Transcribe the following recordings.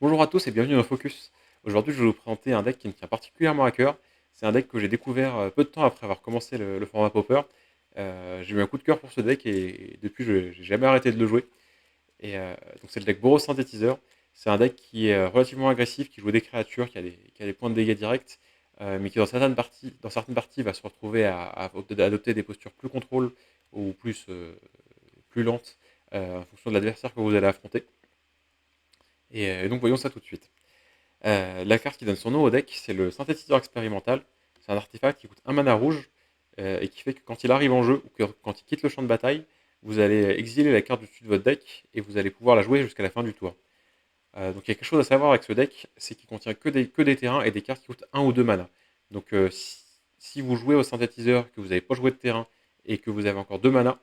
Bonjour à tous et bienvenue dans Focus. Aujourd'hui, je vais vous présenter un deck qui me tient particulièrement à cœur. C'est un deck que j'ai découvert peu de temps après avoir commencé le format Pauper. J'ai eu un coup de cœur pour ce deck et depuis, je n'ai jamais arrêté de le jouer. Donc, c'est le deck Boros Synthétiseur. C'est un deck qui est relativement agressif, qui joue des créatures, qui a des points de dégâts directs, mais qui dans certaines parties va se retrouver à adopter des postures plus contrôle ou plus lentes en fonction de l'adversaire que vous allez affronter. Et donc, voyons ça tout de suite. La carte qui donne son nom au deck, c'est le synthétiseur expérimental. C'est un artefact qui coûte un mana rouge et qui fait que quand il arrive en jeu ou que quand il quitte le champ de bataille, vous allez exiler la carte du dessus de votre deck et vous allez pouvoir la jouer jusqu'à la fin du tour. Donc il y a quelque chose à savoir avec ce deck, c'est qu'il contient que des terrains et des cartes qui coûtent un ou 2 mana. Donc si vous jouez au synthétiseur, que vous n'avez pas joué de terrain et que vous avez encore 2 mana,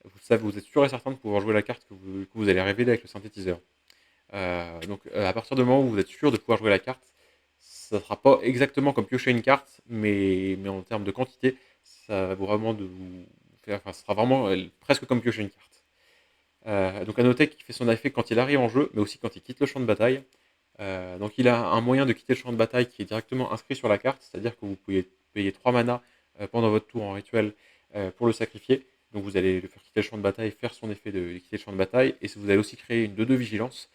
vous êtes sûr et certain de pouvoir jouer la carte que vous allez révéler avec le synthétiseur. À partir du moment où vous êtes sûr de pouvoir jouer la carte, ça ne sera pas exactement comme piocher une carte, mais en termes de quantité, ça va vraiment de vous faire, enfin, ça sera vraiment presque comme piocher une carte. Donc à noter qu'il fait son effet quand il arrive en jeu, mais aussi quand il quitte le champ de bataille. Donc il a un moyen de quitter le champ de bataille qui est directement inscrit sur la carte, c'est-à-dire que vous pouvez payer 3 mana pendant votre tour en rituel pour le sacrifier. Donc vous allez le faire quitter le champ de bataille, faire son effet de quitter le champ de bataille, et vous allez aussi créer une 2-2 vigilance.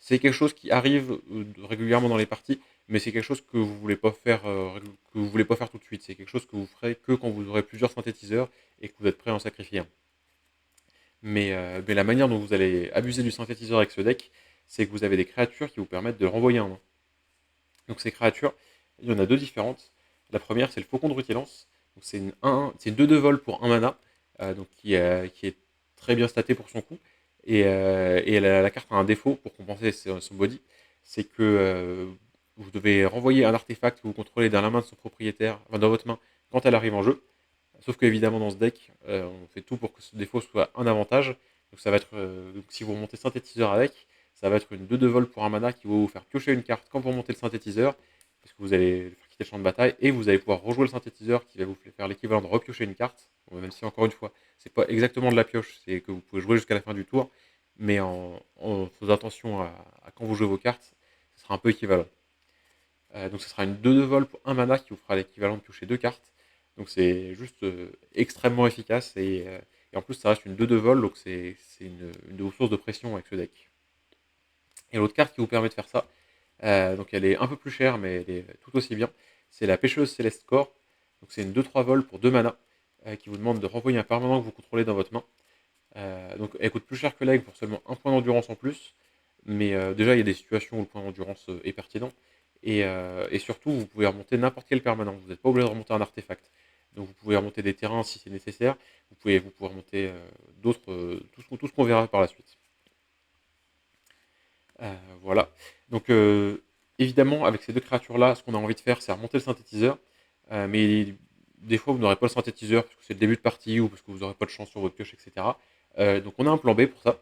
C'est quelque chose qui arrive régulièrement dans les parties, mais c'est quelque chose que vous voulez pas faire, que vous voulez pas faire tout de suite. C'est quelque chose que vous ferez que quand vous aurez plusieurs synthétiseurs et que vous êtes prêt à en sacrifier un. Mais la manière dont vous allez abuser du synthétiseur avec ce deck, c'est que vous avez des créatures qui vous permettent de le renvoyer un main. Donc ces créatures, il y en a deux différentes. La première, c'est le Faucon de Rutilance. Donc c'est une 2-2 vol pour un mana, qui est très bien staté pour son coup. La carte a un défaut pour compenser son body, c'est que vous devez renvoyer un artefact que vous contrôlez dans la main de son propriétaire, enfin dans votre main, quand elle arrive en jeu. Sauf qu'évidemment dans ce deck, on fait tout pour que ce défaut soit un avantage. Donc ça va être, donc si vous remontez synthétiseur avec, ça va être une 2-2 vol pour un mana qui va vous faire piocher une carte quand vous remontez le synthétiseur, parce que vous allez le faire quitter le champ de bataille, et vous allez pouvoir rejouer le synthétiseur qui va vous faire l'équivalent de repiocher une carte. Bon, même si encore une fois, c'est pas exactement de la pioche, c'est que vous pouvez jouer jusqu'à la fin du tour, mais en faisant attention à quand vous jouez vos cartes, ce sera un peu équivalent. Donc ce sera une 2-2 vol pour un mana qui vous fera l'équivalent de piocher deux cartes. Donc c'est juste extrêmement efficace et en plus ça reste une 2-2 vol, donc c'est une source de pression avec ce deck. Et l'autre carte qui vous permet de faire ça, donc elle est un peu plus chère mais elle est tout aussi bien, c'est la Pêcheuse Céleste Core. Donc c'est une 2-3 vol pour 2 mana qui vous demande de renvoyer un permanent que vous contrôlez dans votre main. Donc elle coûte plus cher que l'aigle pour seulement un point d'endurance en plus. Mais déjà, il y a des situations où le point d'endurance est pertinent. Et surtout, vous pouvez remonter n'importe quel permanent. Vous n'êtes pas obligé de remonter un artefact. Donc vous pouvez remonter des terrains si c'est nécessaire. Vous pouvez remonter d'autres, tout ce qu'on verra par la suite. Voilà. Donc évidemment, avec ces deux créatures-là, ce qu'on a envie de faire, c'est remonter le synthétiseur. Mais des fois, vous n'aurez pas le synthétiseur parce que c'est le début de partie ou parce que vous n'aurez pas de chance sur votre pioche, etc. Donc on a un plan B pour ça.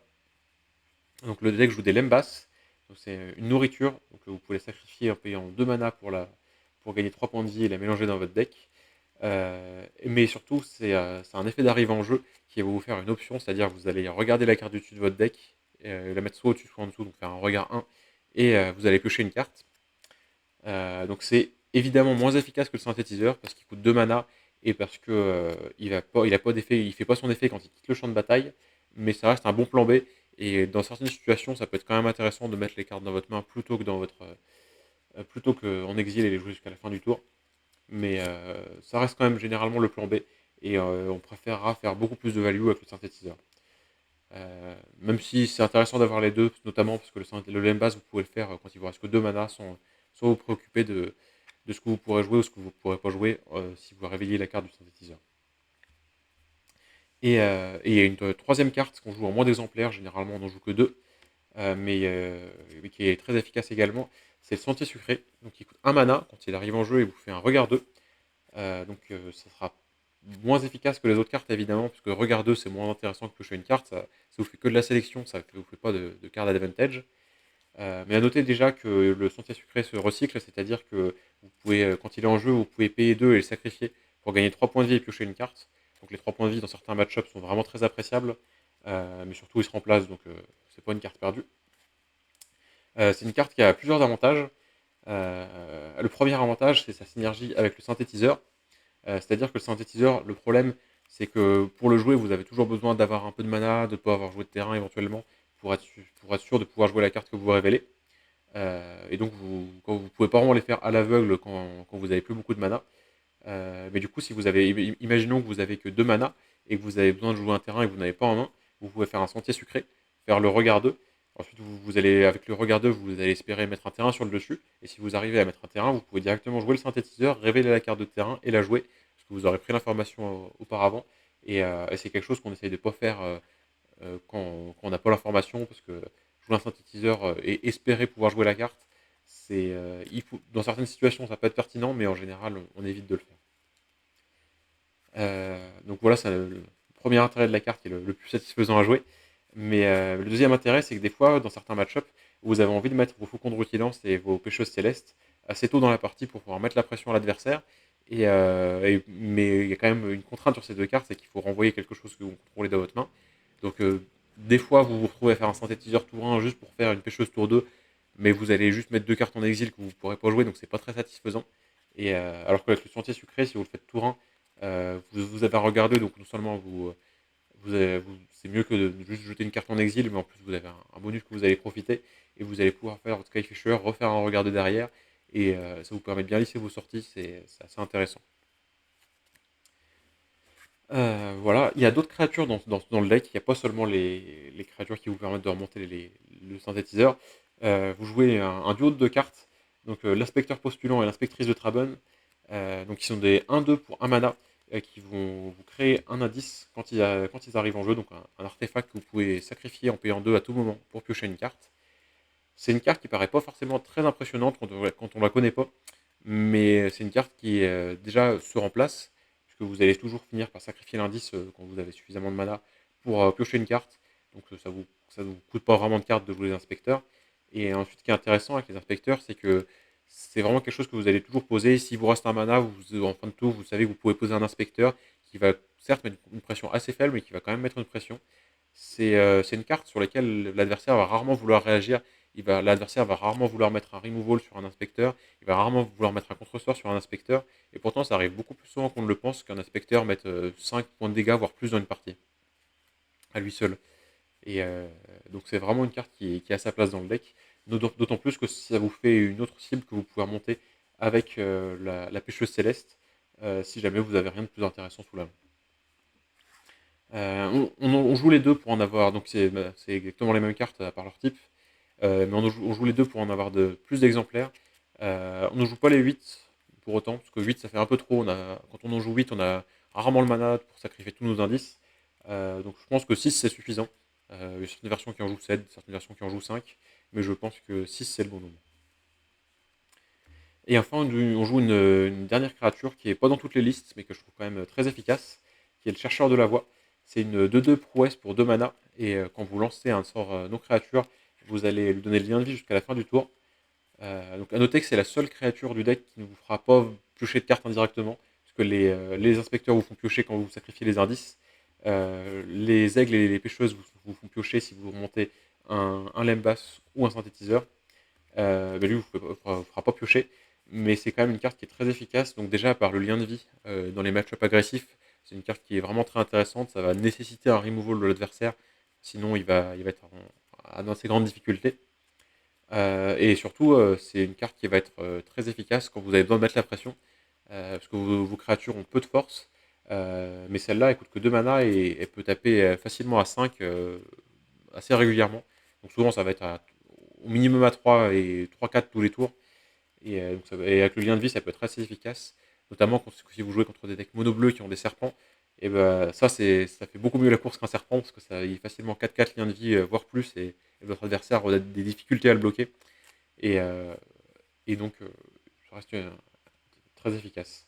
Donc le deck joue des Lembas, donc c'est une nourriture, donc vous pouvez la sacrifier en payant 2 mana pour gagner 3 points de vie et la mélanger dans votre deck. Mais surtout, c'est un effet d'arrivée en jeu qui va vous faire une option, c'est-à-dire que vous allez regarder la carte du dessus de votre deck, la mettre soit au-dessus, soit en dessous, donc faire un regard 1, et vous allez piocher une carte. Donc c'est évidemment moins efficace que le synthétiseur, parce qu'il coûte 2 mana, et parce que il a pas d'effet, il fait pas son effet quand il quitte le champ de bataille, mais ça reste un bon plan B, et dans certaines situations, ça peut être quand même intéressant de mettre les cartes dans votre main plutôt qu'en exil et les jouer jusqu'à la fin du tour. Mais ça reste quand même généralement le plan B, et on préférera faire beaucoup plus de value avec le synthétiseur. Même si c'est intéressant d'avoir les deux, notamment parce que le Lembas, vous pouvez le faire quand il vous reste que 2 mana, sans vous préoccuper de ce que vous pourrez jouer ou ce que vous ne pourrez pas jouer si vous réveillez la carte du synthétiseur. Et il y a une troisième carte qu'on joue en moins d'exemplaires, généralement on n'en joue que deux, mais qui est très efficace également, c'est le Sentier Sucré, donc qui coûte un mana, quand il arrive en jeu, il vous fait un regard 2, ça sera moins efficace que les autres cartes évidemment, puisque regard 2 c'est moins intéressant que piocher une carte, ça vous fait que de la sélection, ça ne vous fait pas de card advantage. Mais à noter déjà que le Sentier Sucré se recycle, c'est-à-dire que vous pouvez, quand il est en jeu, vous pouvez payer 2 et le sacrifier pour gagner 3 points de vie et piocher une carte. Donc les 3 points de vie dans certains match-ups sont vraiment très appréciables, mais surtout ils se remplacent, donc c'est pas une carte perdue. C'est une carte qui a plusieurs avantages. Le premier avantage, c'est sa synergie avec le synthétiseur. C'est-à-dire que le synthétiseur, le problème, c'est que pour le jouer, vous avez toujours besoin d'avoir un peu de mana, de pouvoir avoir joué de terrain éventuellement, pour être sûr de pouvoir jouer la carte que vous révélez. Et donc, quand vous pouvez pas vraiment les faire à l'aveugle quand vous avez plus beaucoup de mana. Mais du coup, si vous avez, imaginons que vous avez que 2 mana et que vous avez besoin de jouer un terrain et que vous n'avez pas en main, vous pouvez faire un sentier sucré, faire le regard 2. Ensuite, vous allez, avec le regard 2, vous allez espérer mettre un terrain sur le dessus. Et si vous arrivez à mettre un terrain, vous pouvez directement jouer le synthétiseur, révéler la carte de terrain et la jouer. Parce que vous aurez pris l'information auparavant. Et c'est quelque chose qu'on essaye de ne pas faire quand on n'a pas l'information. Parce que jouer un synthétiseur et espérer pouvoir jouer la carte, dans certaines situations, ça peut être pertinent, mais en général, on évite de le faire. Donc voilà, c'est le premier intérêt de la carte qui est le plus satisfaisant à jouer. Mais le deuxième intérêt, c'est que des fois, dans certains match-up, vous avez envie de mettre vos faucons de rutilance et vos pêcheuses célestes assez tôt dans la partie pour pouvoir mettre la pression à l'adversaire. Mais il y a quand même une contrainte sur ces deux cartes, c'est qu'il faut renvoyer quelque chose que vous contrôlez dans votre main. Donc des fois, vous vous retrouvez à faire un synthétiseur tour 1 juste pour faire une pêcheuse tour 2, mais vous allez juste mettre deux cartes en exil que vous ne pourrez pas jouer, donc c'est pas très satisfaisant. Alors qu'avec le sentier sucré, si vous le faites tour 1, vous avez regardé, donc non seulement c'est mieux que de juste jeter une carte en exil, mais en plus vous avez un bonus que vous allez profiter, et vous allez pouvoir faire votre Skyfisher, refaire un regard de derrière, et ça vous permet de bien lisser vos sorties, c'est assez intéressant. Voilà, il y a d'autres créatures dans le deck, il n'y a pas seulement les créatures qui vous permettent de remonter le synthétiseur. Vous jouez un duo de deux cartes, donc l'inspecteur postulant et l'inspectrice de Traben, donc qui sont des 1-2 pour 1 mana, qui vont vous créer un indice quand ils arrivent en jeu, donc un artefact que vous pouvez sacrifier en payant 2 à tout moment pour piocher une carte. C'est une carte qui paraît pas forcément très impressionnante quand on la connaît pas, mais c'est une carte qui déjà se remplace, puisque vous allez toujours finir par sacrifier l'indice quand vous avez suffisamment de mana pour piocher une carte. Donc ça vous coûte pas vraiment de cartes de jouer les inspecteurs. Et ensuite, ce qui est intéressant avec les inspecteurs, c'est que c'est vraiment quelque chose que vous allez toujours poser. Si vous reste un mana, en fin de tour, vous savez que vous pouvez poser un inspecteur qui va certes mettre une pression assez faible, mais qui va quand même mettre une pression. C'est une carte sur laquelle l'adversaire va rarement vouloir réagir. L'adversaire va rarement vouloir mettre un removal sur un inspecteur, il va rarement vouloir mettre un contre-sort sur un inspecteur, et pourtant ça arrive beaucoup plus souvent qu'on ne le pense qu'un inspecteur mette 5 points de dégâts, voire plus dans une partie, à lui seul. Et donc c'est vraiment une carte qui a sa place dans le deck, d'autant plus que ça vous fait une autre cible que vous pouvez remonter avec la pêcheuse céleste, si jamais vous avez rien de plus intéressant sous la main. On joue les deux pour en avoir, donc c'est exactement les mêmes cartes à part leur type. Mais on joue les deux pour en avoir plus d'exemplaires. On ne joue pas les 8 pour autant, parce que 8 ça fait un peu trop. Quand on en joue 8, on a rarement le mana pour sacrifier tous nos indices. Donc je pense que 6 c'est suffisant. Il y a certaines versions qui en jouent 7, certaines versions qui en jouent 5, mais je pense que 6 c'est le bon nombre. Et enfin, on joue une dernière créature qui n'est pas dans toutes les listes, mais que je trouve quand même très efficace, qui est le chercheur de la voix. C'est une 2-2 prouesse pour 2 mana, et quand vous lancez un sort non-créature, vous allez lui donner le lien de vie jusqu'à la fin du tour. Donc à noter que c'est la seule créature du deck qui ne vous fera pas piocher de cartes indirectement, parce que les inspecteurs vous font piocher quand vous sacrifiez les indices. Les aigles et les pêcheuses vous font piocher si vous remontez un Lembas ou un synthétiseur. Mais lui, vous fera pas piocher. Mais c'est quand même une carte qui est très efficace. Donc déjà, par le lien de vie dans les match-up agressifs, c'est une carte qui est vraiment très intéressante. Ça va nécessiter un removal de l'adversaire. Sinon, il va être à d'assez grandes difficultés. Et surtout, c'est une carte qui va être très efficace quand vous avez besoin de mettre la pression. Parce que vos créatures ont peu de force. Mais celle-là, elle coûte que 2 mana et elle peut taper facilement à 5 assez régulièrement. Donc souvent, ça va être au minimum à 3 et 3-4 tous les tours. Et avec le lien de vie, ça peut être assez efficace. Notamment si vous jouez contre des decks mono bleus qui ont des serpents. Et ben ça fait beaucoup mieux la course qu'un serpent, parce que ça il y a facilement 4-4 liens de vie, voire plus, et votre adversaire aura des difficultés à le bloquer. Et, euh, et donc, ça reste très efficace.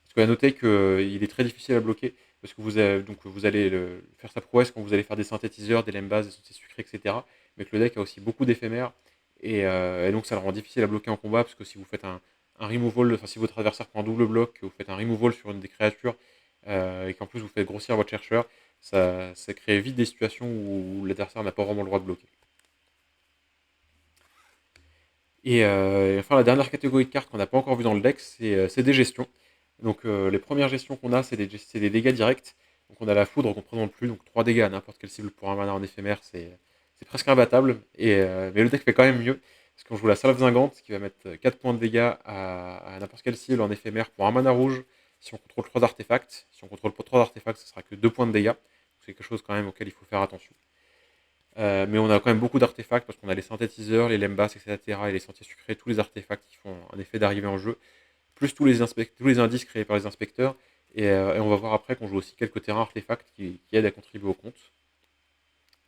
Parce qu'à noter qu'il est très difficile à bloquer, parce que vous allez faire sa prouesse quand vous allez faire des synthétiseurs, des lembas, des sautés sucrés, etc. Mais que le deck a aussi beaucoup d'éphémères, et donc ça le rend difficile à bloquer en combat, parce que si vous faites un removal, enfin si votre adversaire prend un double bloc, que vous faites un removal sur une des créatures, et qu'en plus vous faites grossir votre chercheur, ça crée vite des situations où l'adversaire n'a pas vraiment le droit de bloquer. Et enfin, la dernière catégorie de cartes qu'on n'a pas encore vu dans le deck, c'est des gestions. Donc les premières gestions qu'on a, c'est des dégâts directs. Donc on a la foudre qu'on ne présente plus, donc 3 dégâts à n'importe quelle cible pour un mana en éphémère, c'est presque imbattable. Mais le deck fait quand même mieux, parce qu'on joue la salve zingante, qui va mettre 4 points de dégâts à n'importe quelle cible en éphémère pour un mana rouge, si on contrôle 3 artefacts. Si on contrôle pas 3 artefacts, ce sera que 2 points de dégâts. C'est quelque chose quand même auquel il faut faire attention. Mais on a quand même beaucoup d'artefacts parce qu'on a les synthétiseurs, les lembas, etc. et les sentiers sucrés, tous les artefacts qui font un effet d'arrivée en jeu, plus tous les indices créés par les inspecteurs. Et on va voir après qu'on joue aussi quelques terrains artefacts qui aident à contribuer au compte.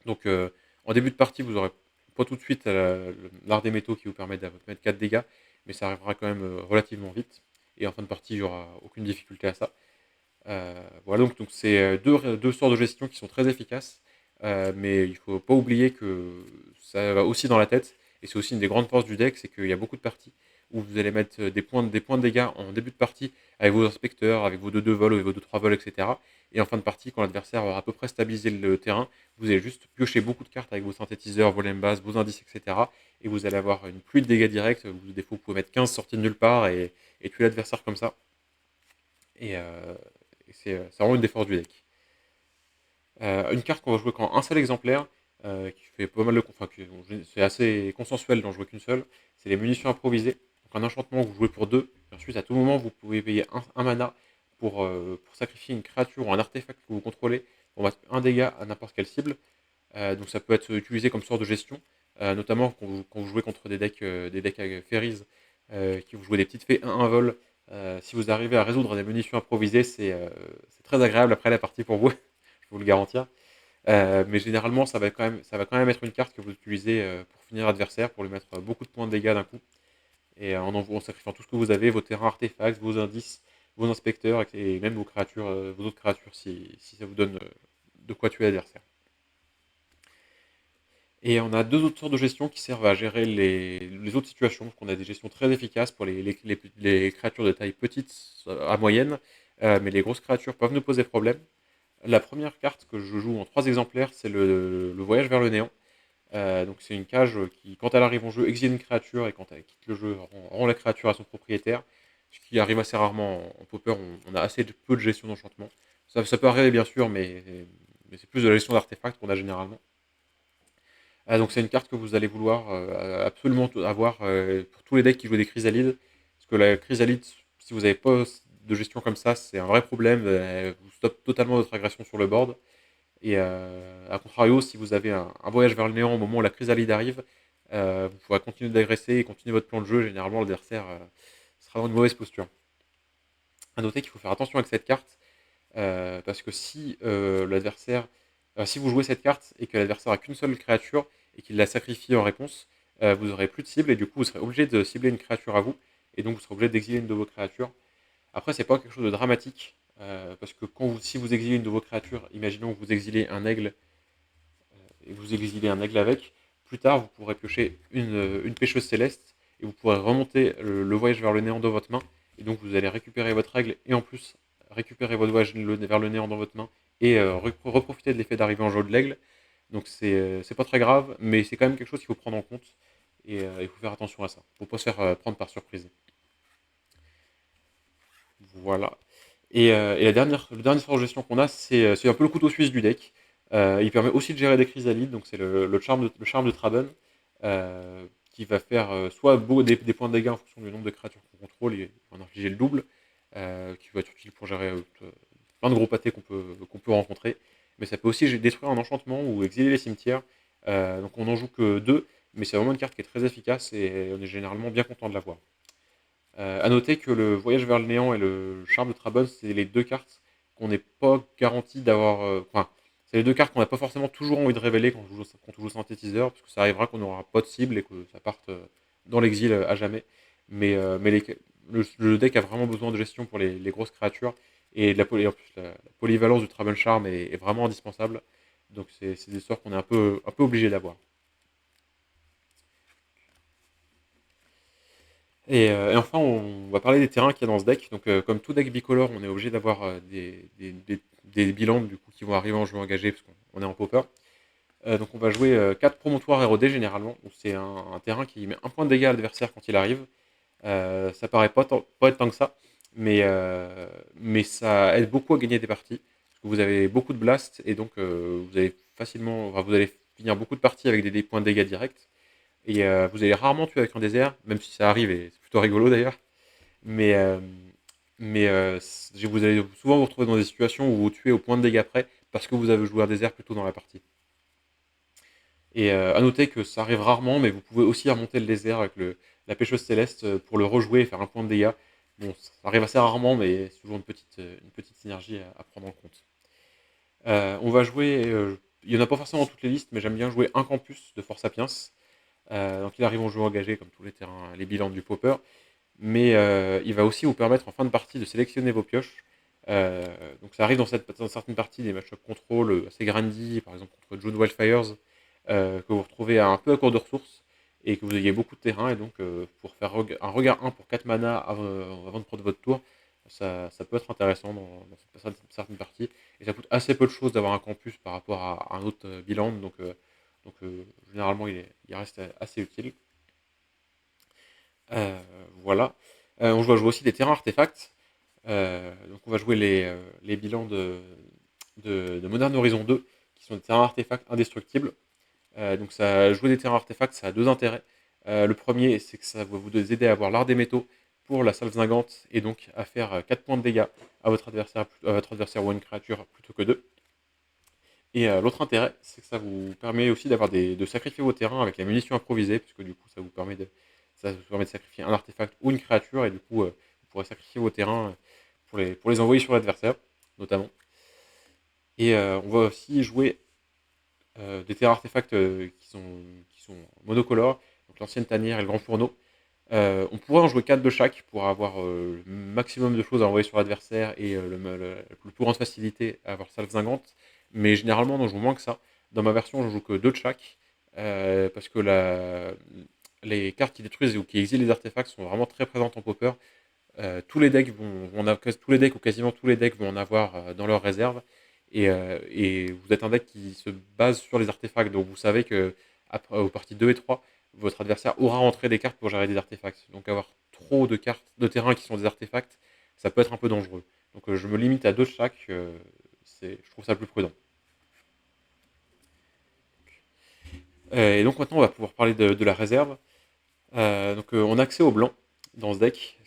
Donc en début de partie, vous n'aurez pas tout de suite l'art des métaux qui vous permet de mettre 4 dégâts, mais ça arrivera quand même relativement vite. Et en fin de partie, il n'y aura aucune difficulté à ça. Voilà, donc c'est deux sorts de gestion qui sont très efficaces, mais il ne faut pas oublier que ça va aussi dans la tête, et c'est aussi une des grandes forces du deck, c'est qu'il y a beaucoup de parties où vous allez mettre des points de dégâts en début de partie avec vos inspecteurs, avec vos 2-2 vols, avec vos 2-3 vols, etc. Et en fin de partie, quand l'adversaire aura à peu près stabilisé le terrain, vous allez juste piocher beaucoup de cartes avec vos synthétiseurs, vos lembas, vos indices, etc. Et vous allez avoir une pluie de dégâts directs, des fois vous pouvez mettre 15 sorties de nulle part et tuer l'adversaire comme ça. Et, c'est vraiment une des forces du deck. Une carte qu'on va jouer quand un seul exemplaire, qui fait pas mal de. Enfin, c'est assez consensuel d'en jouer qu'une seule, c'est les munitions improvisées. Donc un enchantement que vous jouez pour deux, et ensuite à tout moment vous pouvez payer un mana pour sacrifier une créature ou un artefact que vous contrôlez pour mettre un dégât à n'importe quelle cible. Donc ça peut être utilisé comme sort de gestion, notamment quand vous jouez contre des decks fairies, qui vous jouez des petites fées 1-1 vol. Si vous arrivez à résoudre des munitions improvisées, c'est très agréable après la partie pour vous, je vous le garantir. Mais généralement, ça va quand même être une carte que vous utilisez pour finir l'adversaire, pour lui mettre beaucoup de points de dégâts d'un coup. Et en sacrifiant tout ce que vous avez, vos terrains artefacts, vos indices, vos inspecteurs, et même vos créatures, vos autres créatures, si ça vous donne de quoi tuer l'adversaire. Et on a deux autres sortes de gestion qui servent à gérer les autres situations, parce qu'on a des gestions très efficaces pour les créatures de taille petite à moyenne, mais les grosses créatures peuvent nous poser problème. La première carte que je joue en 3 exemplaires, c'est le voyage vers le néant. Donc c'est une cage qui, quand elle arrive en jeu, exile une créature, et quand elle quitte le jeu, rend la créature à son propriétaire. Ce qui arrive assez rarement en Pauper, on a peu de gestion d'enchantement. Ça peut arriver bien sûr, mais c'est plus de la gestion d'artefacts qu'on a généralement. Donc c'est une carte que vous allez vouloir absolument avoir pour tous les decks qui jouent des chrysalides. Parce que la chrysalide, si vous n'avez pas de gestion comme ça, c'est un vrai problème. Elle vous stoppe totalement votre agression sur le board. Et à contrario, si vous avez un voyage vers le néant au moment où la chrysalide arrive, vous pourrez continuer d'agresser et continuer votre plan de jeu. Généralement, l'adversaire sera dans une mauvaise posture. A noter qu'il faut faire attention avec cette carte, parce que si vous jouez cette carte et que l'adversaire a qu'une seule créature et qu'il la sacrifie en réponse, vous aurez plus de cible et du coup vous serez obligé de cibler une créature à vous, et donc vous serez obligé d'exiler une de vos créatures. Après, c'est pas quelque chose de dramatique, parce que si vous exilez une de vos créatures, imaginons que vous exilez un aigle et vous exilez un aigle avec, plus tard vous pourrez piocher une pêcheuse céleste et vous pourrez remonter le voyage vers le néant dans votre main, et donc vous allez récupérer votre aigle et en plus récupérer votre voyage vers le néant dans votre main et reprofiter de l'effet d'arrivée en jeu de l'aigle. Donc c'est pas très grave, mais c'est quand même quelque chose qu'il faut prendre en compte, et il faut faire attention à ça. Il ne faut pas se faire prendre par surprise. Voilà. Le dernier sort de gestion qu'on a, c'est un peu le couteau suisse du deck. Il permet aussi de gérer des chrysalides, donc c'est le charme de Traben, qui va faire soit des points de dégâts en fonction du nombre de créatures qu'on contrôle et en infliger le double, qui va être utile pour gérer plein de gros pâtés qu'on peut rencontrer. Mais ça peut aussi détruire un enchantement ou exiler les cimetières. Donc on n'en joue que deux, mais c'est vraiment une carte qui est très efficace et on est généralement bien content de l'avoir. À noter que le voyage vers le néant et le charme de Trabon, c'est les deux cartes qu'on n'est pas garanti d'avoir. Enfin, c'est les deux cartes qu'on n'a pas forcément toujours envie de révéler quand on joue synthétiseur, parce que ça arrivera qu'on n'aura pas de cible et que ça parte dans l'exil à jamais. Mais le deck a vraiment besoin de gestion pour les grosses créatures, et en plus, la polyvalence du Trabon Charm est vraiment indispensable. Donc c'est des sorts qu'on est un peu obligé d'avoir. Et enfin, on va parler des terrains qu'il y a dans ce deck. Donc, comme tout deck bicolore, on est obligé d'avoir des bilans du coup, qui vont arriver en jeu engagé, parce qu'on est en pauper. Donc on va jouer 4 promontoires ROD généralement, donc c'est un terrain qui met un point de dégâts à l'adversaire quand il arrive. Ça paraît pas être tant que ça, mais ça aide beaucoup à gagner des parties, parce que vous avez beaucoup de blast, et donc vous allez facilement, enfin, vous allez finir beaucoup de parties avec des points de dégâts directs, et vous allez rarement tuer avec un désert, même si ça arrive, et c'est plutôt rigolo d'ailleurs, mais, vous allez souvent vous retrouver dans des situations où vous tuez au point de dégâts près, parce que vous avez joué un désert plus tôt dans la partie. Et à noter que ça arrive rarement, mais vous pouvez aussi remonter le désert avec la pêcheuse céleste pour le rejouer et faire un point de dégâts. Bon, ça arrive assez rarement, mais c'est toujours une petite synergie à prendre en compte. On va jouer, il n'y en a pas forcément dans toutes les listes, mais j'aime bien jouer un campus de Force Sapiens. Donc il arrive en jeu engagé, comme tous les terrains, les bilans du Popper. Mais il va aussi vous permettre en fin de partie de sélectionner vos pioches. Euh, donc ça arrive dans certaines parties des match-up contrôle assez grindy, par exemple contre June Wildfires, que vous retrouvez un peu à court de ressources et que vous ayez beaucoup de terrain. Et donc pour faire un regard 1 pour 4 mana avant de prendre votre tour, ça peut être intéressant dans certaines parties. Et ça coûte assez peu de choses d'avoir un campus par rapport à un autre bilan. Généralement il reste assez utile. Euh, voilà. On va jouer aussi des terrains artefacts. Donc on va jouer les bilans de Modern Horizon 2, qui sont des terrains artefacts indestructibles. Donc jouer des terrains artefacts, ça a deux intérêts. Le premier, c'est que ça va vous aider à avoir l'art des métaux pour la salve zingante, et donc à faire 4 points de dégâts à votre adversaire ou à une créature plutôt que 2. Et l'autre intérêt, c'est que ça vous permet aussi de sacrifier vos terrains avec la munition improvisée, puisque du coup ça vous permet de sacrifier un artefact ou une créature, et du coup vous pourrez sacrifier vos terrains pour les envoyer sur l'adversaire, notamment. Et on va aussi jouer des terrains artefacts qui sont monocolores, donc l'ancienne tanière et le grand fourneau. On pourrait en jouer 4 de chaque pour avoir le maximum de choses à envoyer sur l'adversaire et le plus grande facilité à avoir salve zingante. Mais généralement, on joue moins que ça. Dans ma version, je joue que 2 de chaque. Parce que les cartes qui détruisent ou qui exilent les artefacts sont vraiment très présentes en popper. Tous les decks tous les decks ou quasiment tous les decks vont en avoir dans leur réserve. Et vous êtes un deck qui se base sur les artefacts. Donc vous savez que après, aux parties 2 et 3, votre adversaire aura rentré des cartes pour gérer des artefacts. Donc avoir trop de cartes de terrain qui sont des artefacts, ça peut être un peu dangereux. Donc je me limite à 2 de chaque. Je trouve ça plus prudent. Et donc maintenant, on va pouvoir parler de la réserve. On a accès au blanc dans ce deck.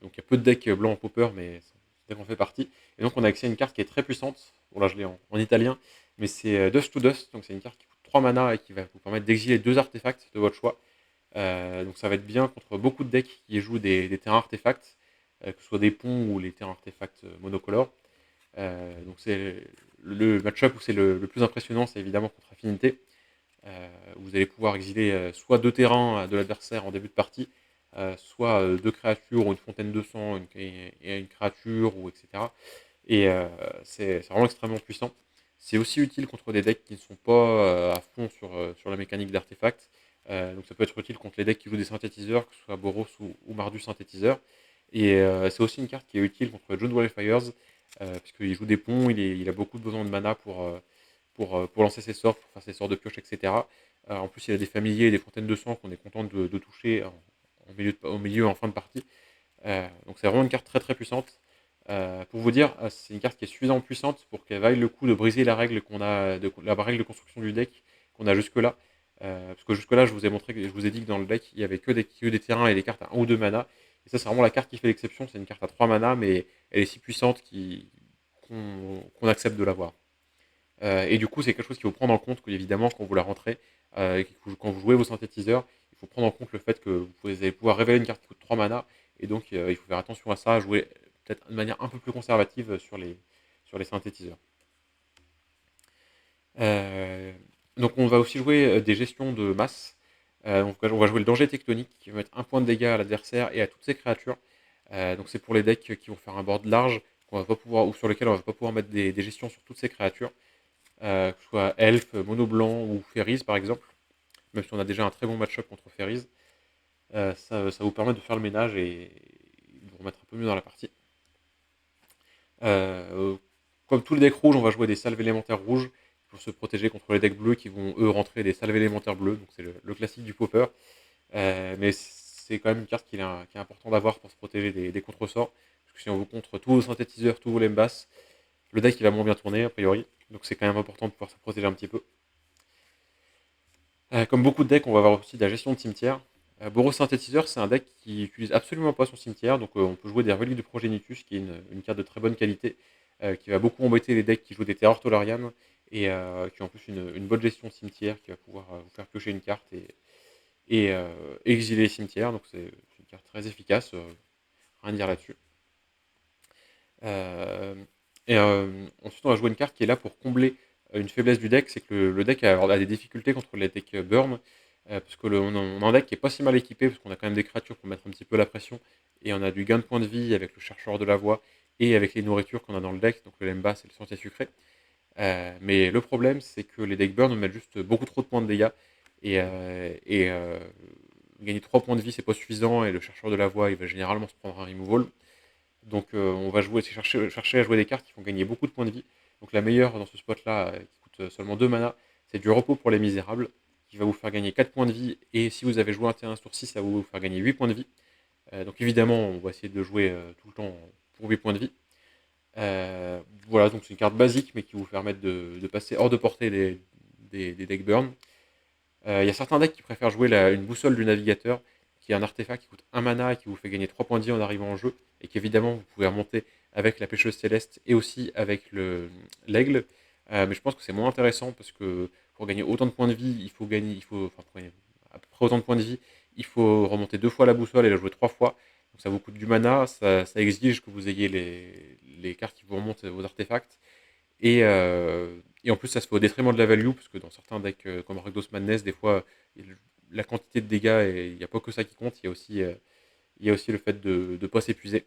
Donc il y a peu de decks blancs en popper, mais ce deck en fait partie. Et donc on a accès à une carte qui est très puissante. Bon là je l'ai en italien, mais c'est Dust to Dust. Donc c'est une carte qui coûte 3 mana et qui va vous permettre d'exiler 2 artefacts de votre choix. Donc ça va être bien contre beaucoup de decks qui jouent des terrains artefacts, que ce soit des ponts ou les terrains artefacts monocolores. Donc c'est le match-up où c'est le plus impressionnant, c'est évidemment contre Affinité. Vous allez pouvoir exiler soit 2 terrains de l'adversaire en début de partie, soit 2 créatures ou une fontaine de sang et une créature, ou etc. Et c'est vraiment extrêmement puissant. C'est aussi utile contre des decks qui ne sont pas à fond sur la mécanique d'artefacts. Donc ça peut être utile contre les decks qui jouent des synthétiseurs, que ce soit Boros ou Mardus synthétiseur. Et c'est aussi une carte qui est utile contre June Wildfires, puisqu'il joue des ponts, il a beaucoup besoin de mana pour lancer ses sorts, pour faire ses sorts de pioche, etc. En plus, il a des familiers et des fontaines de sang qu'on est content de toucher au milieu, en fin de partie. Donc c'est vraiment une carte très très puissante. Pour vous dire, c'est une carte qui est suffisamment puissante pour qu'elle vaille le coup de briser la règle la règle de construction du deck qu'on a jusque-là. Parce que jusque-là, je vous ai dit que dans le deck, il y avait que des terrains et des cartes à 1 ou 2 mana. Et ça, c'est vraiment la carte qui fait l'exception. C'est une carte à 3 mana, mais elle est si puissante qu'on accepte de l'avoir. Et du coup, c'est quelque chose qu'il faut prendre en compte, évidemment, quand vous la rentrez, quand vous jouez vos synthétiseurs, il faut prendre en compte le fait que vous allez pouvoir révéler une carte qui coûte 3 mana, et donc il faut faire attention à ça, à jouer peut-être de manière un peu plus conservative sur les synthétiseurs. Euh, donc on va aussi jouer des gestions de masse. On va jouer le danger tectonique qui va mettre un point de dégâts à l'adversaire et à toutes ses créatures. Donc c'est pour les decks qui vont faire un board large qu'on va pas pouvoir, ou sur lequel on va pas pouvoir mettre des gestions sur toutes ces créatures. Que ce soit Elf, Mono Blanc ou Fairies par exemple, même si on a déjà un très bon match-up contre Fairies, ça vous permet de faire le ménage et de vous remettre un peu mieux dans la partie. Euh, Comme tous les decks rouges, on va jouer des salves élémentaires rouges pour se protéger contre les decks bleus qui vont eux rentrer des salves élémentaires bleues, donc c'est le classique du popper. Mais c'est quand même une carte qui est important d'avoir pour se protéger des contresorts, parce que si on vous contre tous vos synthétiseurs, tous vos lembas, le deck il va moins bien tourner a priori, donc c'est quand même important de pouvoir se protéger un petit peu. Comme beaucoup de decks, on va avoir aussi de la gestion de cimetière. Boros Synthétiseur, c'est un deck qui utilise absolument pas son cimetière, donc on peut jouer des reliques de Progenitus, qui est une carte de très bonne qualité, qui va beaucoup embêter les decks qui jouent des Terror Tolarian, et qui a en plus une bonne gestion de cimetière, qui va pouvoir vous faire piocher une carte et exiler les cimetières, donc c'est une carte très efficace, rien à dire là-dessus. Euh, Ensuite, on va jouer une carte qui est là pour combler une faiblesse du deck, c'est que le deck a des difficultés contre les decks burn, parce que on a un deck qui est pas si mal équipé, parce qu'on a quand même des créatures pour mettre un petit peu la pression, et on a du gain de points de vie avec le chercheur de la voix, et avec les nourritures qu'on a dans le deck, donc le Lembas et le sentier sucré. Mais le problème, c'est que les decks burn mettent juste beaucoup trop de points de dégâts, et gagner 3 points de vie, c'est pas suffisant, et le chercheur de la voix, il va généralement se prendre un removal. Donc on va chercher à jouer des cartes qui font gagner beaucoup de points de vie. Donc la meilleure dans ce spot-là, qui coûte seulement 2 mana, c'est du repos pour les misérables, qui va vous faire gagner 4 points de vie. Et si vous avez joué un T1 sur 6, ça va vous faire gagner 8 points de vie. Donc évidemment, on va essayer de jouer tout le temps pour 8 points de vie. Voilà, donc c'est une carte basique, mais qui vous permet de passer hors de portée des decks burn. Il y a certains decks qui préfèrent jouer une boussole du navigateur, qui est un artefact qui coûte 1 mana et qui vous fait gagner 3 points de vie en arrivant en jeu, et qu'évidemment vous pouvez remonter avec la pêcheuse céleste et aussi avec l'aigle. Mais je pense que c'est moins intéressant parce que pour gagner autant de points de vie, enfin, pour gagner à peu près autant de points de vie, il faut remonter 2 fois la boussole et la jouer 3 fois. Donc ça vous coûte du mana, ça exige que vous ayez les cartes qui vous remontent vos artefacts. Et en plus, ça se fait au détriment de la value, parce que dans certains decks comme Rakdos Madness, des fois, la quantité de dégâts, il n'y a pas que ça qui compte, il y a aussi le fait de ne pas s'épuiser.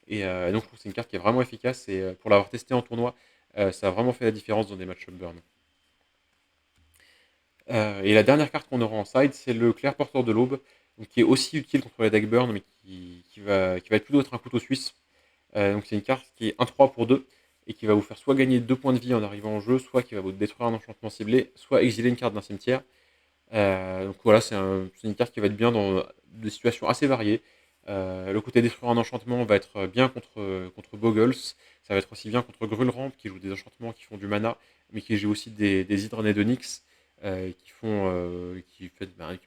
Et donc, je trouve que c'est une carte qui est vraiment efficace, et pour l'avoir testé en tournoi, ça a vraiment fait la différence dans des match-up burn. Et la dernière carte qu'on aura en side, c'est le Clair Porteur de l'Aube, donc qui est aussi utile contre les decks burn, mais qui va plutôt être un couteau suisse. Donc c'est une carte qui est 1-3 pour 2 et qui va vous faire soit gagner 2 points de vie en arrivant en jeu, soit qui va vous détruire un enchantement ciblé, soit exiler une carte d'un cimetière. Donc voilà, c'est une carte qui va être bien dans des situations assez variées. Le côté détruire un enchantement va être bien contre Boggles, ça va être aussi bien contre Grulramp qui joue des enchantements qui font du mana, mais qui joue aussi des Hydres Nedonyx qui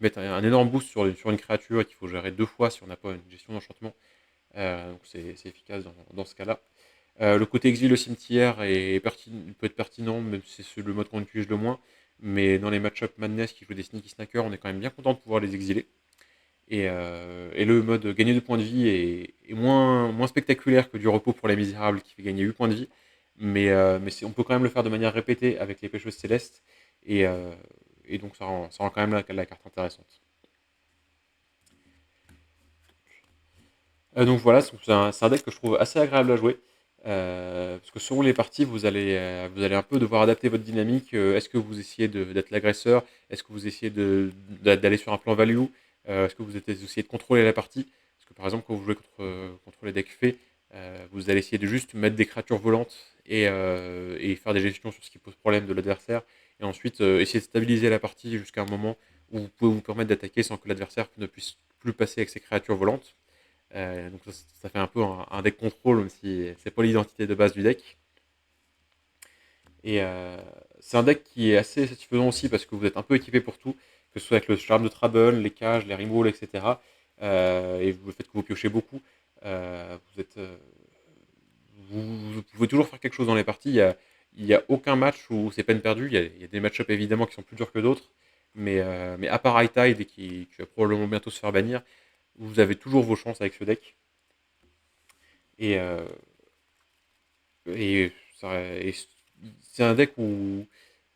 mettent un énorme boost sur une créature et qu'il faut gérer 2 fois si on n'a pas une gestion d'enchantement. Donc c'est efficace dans ce cas-là. Le côté exil au cimetière peut être pertinent, même si c'est le mode qu'on utilise le moins. Mais dans les match-up Madness qui jouent des sneaky snackers, on est quand même bien content de pouvoir les exiler. Et le mode gagner 2 points de vie est moins spectaculaire que du repos pour les misérables qui fait gagner 8 points de vie. Mais on peut quand même le faire de manière répétée avec les pêcheuses célestes. Et, euh, et donc ça rend quand même la carte intéressante. Donc voilà, c'est un deck que je trouve assez agréable à jouer. Parce que selon les parties, vous allez un peu devoir adapter votre dynamique. Est-ce que vous essayez d'être l'agresseur? Est-ce que vous essayez d'aller sur un plan value? Est-ce que vous essayez de contrôler la partie? Parce que par exemple, quand vous jouez contre les decks faits, vous allez essayer de juste mettre des créatures volantes et faire des gestions sur ce qui pose problème de l'adversaire. Et ensuite, essayer de stabiliser la partie jusqu'à un moment où vous pouvez vous permettre d'attaquer sans que l'adversaire ne puisse plus passer avec ses créatures volantes. Donc ça fait un peu un deck contrôle, même si c'est pas l'identité de base du deck. Et c'est un deck qui est assez satisfaisant aussi parce que vous êtes un peu équipé pour tout, que ce soit avec le charme de Trouble, les cages, les removals, etc. Et le fait que vous piochez beaucoup, euh, vous, êtes, euh, vous pouvez toujours faire quelque chose dans les parties. Il y a aucun match où c'est peine perdue. Il y a des match-ups évidemment qui sont plus durs que d'autres, mais à part High Tide et qui va probablement bientôt se faire bannir, vous avez toujours vos chances avec ce deck. Et, euh, Et, et c'est un deck où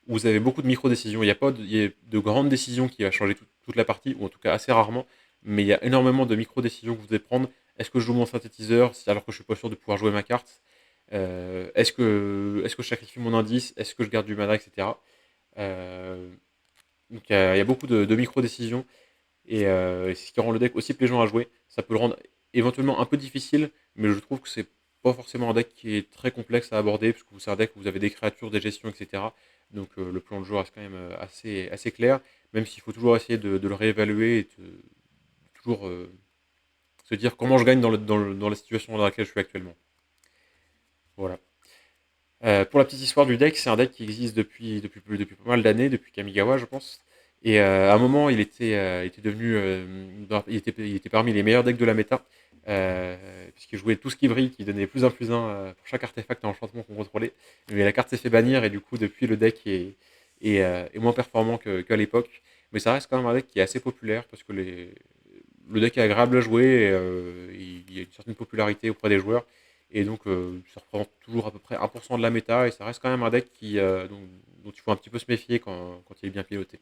vous avez beaucoup de micro-décisions. Il n'y a pas de grandes décisions qui va changer toute la partie, ou en tout cas assez rarement, mais il y a énormément de micro-décisions que vous devez prendre. Est-ce que je joue mon synthétiseur alors que je suis pas sûr de pouvoir jouer ma carte? Est-ce que je sacrifie mon indice? Est-ce que je garde du mana, etc. Euh, donc il y a beaucoup de micro-décisions, et c'est ce qui rend le deck aussi plaisant à jouer. Ça peut le rendre éventuellement un peu difficile, mais je trouve que c'est pas forcément un deck qui est très complexe à aborder, parce que c'est un deck où vous avez des créatures, des gestions, etc. Donc le plan de jeu reste quand même assez clair, même s'il faut toujours essayer de le réévaluer et toujours se dire comment je gagne dans la situation dans laquelle je suis actuellement. Voilà. Pour la petite histoire du deck, c'est un deck qui existe depuis pas mal d'années, depuis Kamigawa, je pense. Et à un moment, il était devenu, il était parmi les meilleurs decks de la méta, puisqu'il jouait tout ce qui brille, qui donnait plus 1 pour chaque artefact et enchantement qu'on contrôlait. Mais la carte s'est fait bannir et du coup, depuis, le deck est moins performant qu'à l'époque. Mais ça reste quand même un deck qui est assez populaire parce que le deck est agréable à jouer, et, il y a une certaine popularité auprès des joueurs. Et donc, ça représente toujours à peu près 1% de la méta, et ça reste quand même un deck dont il faut un petit peu se méfier quand il est bien piloté.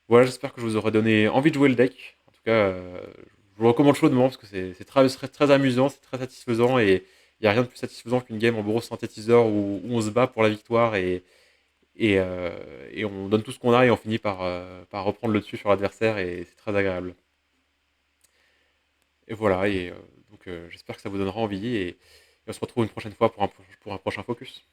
Voilà, j'espère que je vous aurai donné envie de jouer le deck. En tout cas, je vous le recommande chaudement parce que c'est très amusant, c'est très satisfaisant, et il n'y a rien de plus satisfaisant qu'une game en gros synthétiseur où on se bat pour la victoire, et, euh, et on donne tout ce qu'on a et on finit par reprendre le dessus sur l'adversaire, et c'est très agréable. Et voilà, donc j'espère que ça vous donnera envie, et on se retrouve une prochaine fois pour un prochain focus.